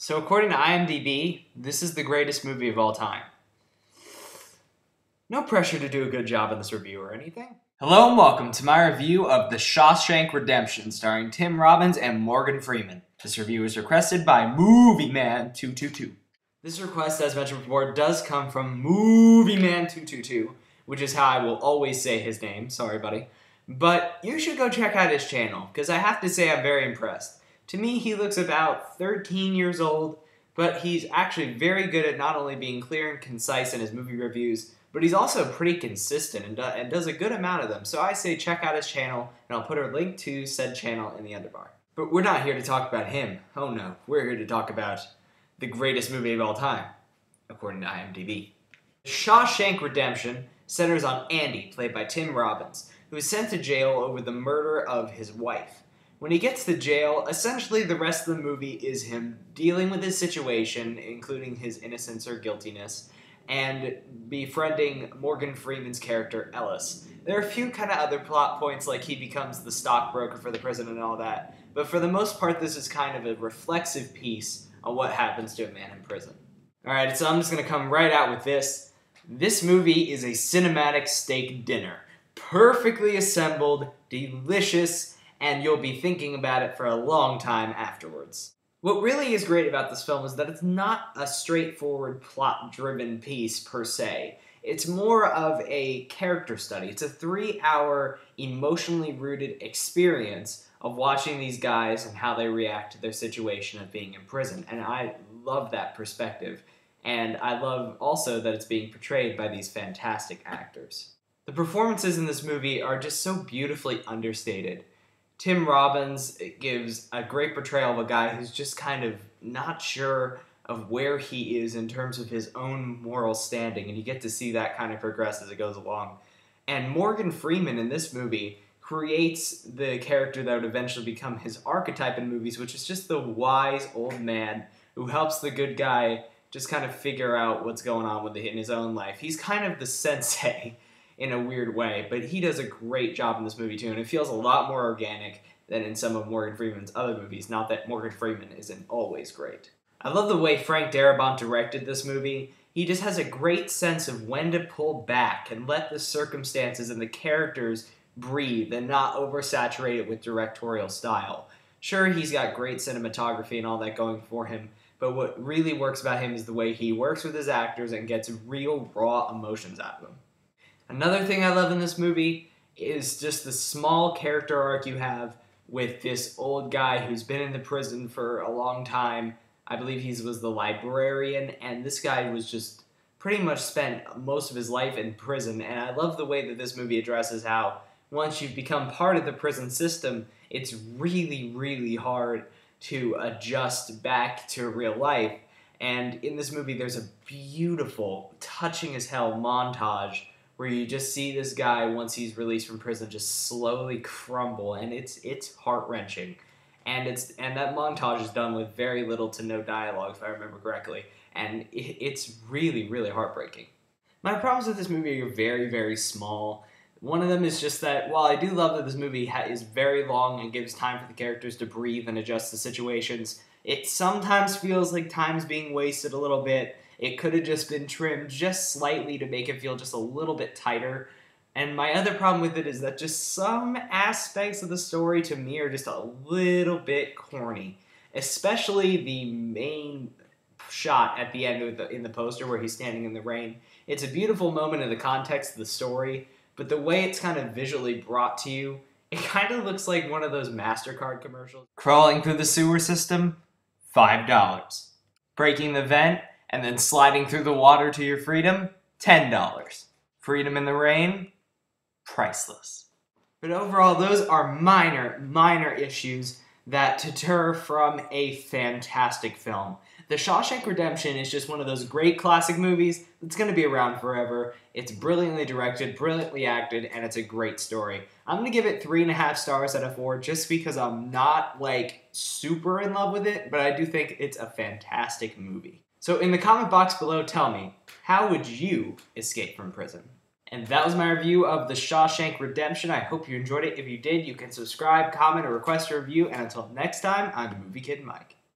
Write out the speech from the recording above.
So according to IMDb, this is the greatest movie of all time. No pressure to do a good job in this review or anything. Hello and welcome to my review of The Shawshank Redemption, starring Tim Robbins and Morgan Freeman. This review is requested by MovieMan222. This request, as mentioned before, does come from MovieMan222, which is how I will always say his name. Sorry, buddy. But you should go check out his channel, because I have to say I'm very impressed. To me, he looks about 13 years old, but he's actually very good at not only being clear and concise in his movie reviews, but he's also pretty consistent and does a good amount of them. So I say check out his channel, and I'll put a link to said channel in the underbar. But we're not here to talk about him. Oh no, we're here to talk about the greatest movie of all time, according to IMDb. Shawshank Redemption centers on Andy, played by Tim Robbins, who is sent to jail over the murder of his wife. When he gets to jail, essentially the rest of the movie is him dealing with his situation, including his innocence or guiltiness, and befriending Morgan Freeman's character, Ellis. There are a few kind of other plot points, like he becomes the stockbroker for the prison and all that, but for the most part this is kind of a reflexive piece on what happens to a man in prison. Alright, so I'm just going to come right out with this. This movie is a cinematic steak dinner. Perfectly assembled, delicious, and you'll be thinking about it for a long time afterwards. What really is great about this film is that it's not a straightforward plot-driven piece per se. It's more of a character study. It's a 3-hour emotionally rooted experience of watching these guys and how they react to their situation of being in prison. And I love that perspective. And I love also that it's being portrayed by these fantastic actors. The performances in this movie are just so beautifully understated. Tim Robbins gives a great portrayal of a guy who's just kind of not sure of where he is in terms of his own moral standing, and you get to see that kind of progress as it goes along. And Morgan Freeman in this movie creates the character that would eventually become his archetype in movies, which is just the wise old man who helps the good guy just kind of figure out what's going on in his own life. He's kind of the sensei in a weird way, but he does a great job in this movie too, and it feels a lot more organic than in some of Morgan Freeman's other movies, not that Morgan Freeman isn't always great. I love the way Frank Darabont directed this movie. He just has a great sense of when to pull back and let the circumstances and the characters breathe and not oversaturate it with directorial style. Sure, he's got great cinematography and all that going for him, but what really works about him is the way he works with his actors and gets real, raw emotions out of them. Another thing I love in this movie is just the small character arc you have with this old guy who's been in the prison for a long time. I believe he was the librarian, and this guy was just pretty much spent most of his life in prison, and I love the way that this movie addresses how once you've become part of the prison system, it's really, really hard to adjust back to real life. And in this movie, there's a beautiful, touching as hell montage where you just see this guy, once he's released from prison, just slowly crumble, and it's heart-wrenching. And that montage is done with very little to no dialogue, if I remember correctly, and it's really, really heartbreaking. My problems with this movie are very, very small. One of them is just that, while I do love that this movie is very long and gives time for the characters to breathe and adjust to situations, it sometimes feels like time's being wasted a little bit. It could have just been trimmed just slightly to make it feel just a little bit tighter. And my other problem with it is that just some aspects of the story to me are just a little bit corny. Especially the main shot at the end of in the poster where he's standing in the rain. It's a beautiful moment in the context of the story, but the way it's kind of visually brought to you, it kind of looks like one of those MasterCard commercials. Crawling through the sewer system? $5. Breaking the vent and then sliding through the water to your freedom? $10. Freedom in the rain? Priceless. But overall, those are minor issues that deter from a fantastic film. The Shawshank Redemption is just one of those great classic movies that's going to be around forever. It's brilliantly directed, brilliantly acted, and it's a great story. I'm going to give it 3.5 stars out of 4 just because I'm not, like, super in love with it, but I do think it's a fantastic movie. So in the comment box below, tell me, how would you escape from prison? And that was my review of The Shawshank Redemption. I hope you enjoyed it. If you did, you can subscribe, comment, or request a review. And until next time, I'm Movie Kid Mike.